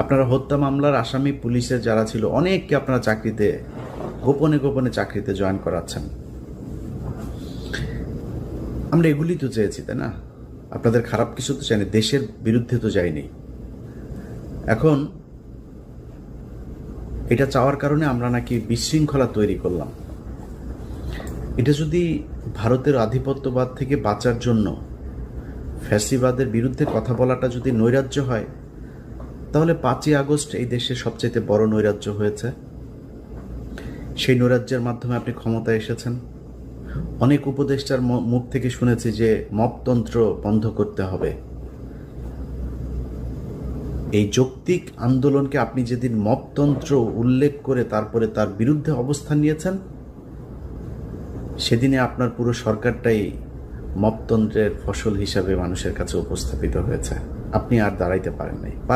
আপনারা হত্যা মামলার আসামি পুলিশের যারা ছিল অনেককে আপনারা চাকরিতে গোপনে গোপনে চাকরিতে জয়েন করাচ্ছেন। আমরা এগুলি তো চেয়েছি, তাই না? আপনাদের খারাপ কিছু তো চাইনি, দেশের বিরুদ্ধে তো যাইনি। এখন এটা চাওয়ার কারণে আমরা নাকি বিশৃঙ্খলা তৈরি করলাম। এটা যদি ভারতের আধিপত্যবাদ থেকে বাঁচার জন্য ফ্যাসিবাদের বিরুদ্ধে কথা বলাটা যদি নৈরাজ্য হয়, তাহলে 5ই আগস্ট এই দেশের সবচেয়ে বড় নৈরাজ্য হয়েছে। সেই নৈরাজ্যের মাধ্যমে আপনি ক্ষমতায় এসেছেন। অনেক উপদেষ্টার মুখ থেকে শুনেছি যে মপতন্ত্র বন্ধ করতে হবে। এই যৌক্তিক আন্দোলনকে আপনি যেদিন মপতন্ত্র উল্লেখ করে তারপরে তার বিরুদ্ধে অবস্থান নিয়েছেন, সেদিনে আপনার পুরো সরকারটাই মপতন্ত্রের ফসল হিসাবে মানুষের কাছে উপস্থাপিত হয়েছে। আপনি আর দাঁড়াইতে পারেন নাই।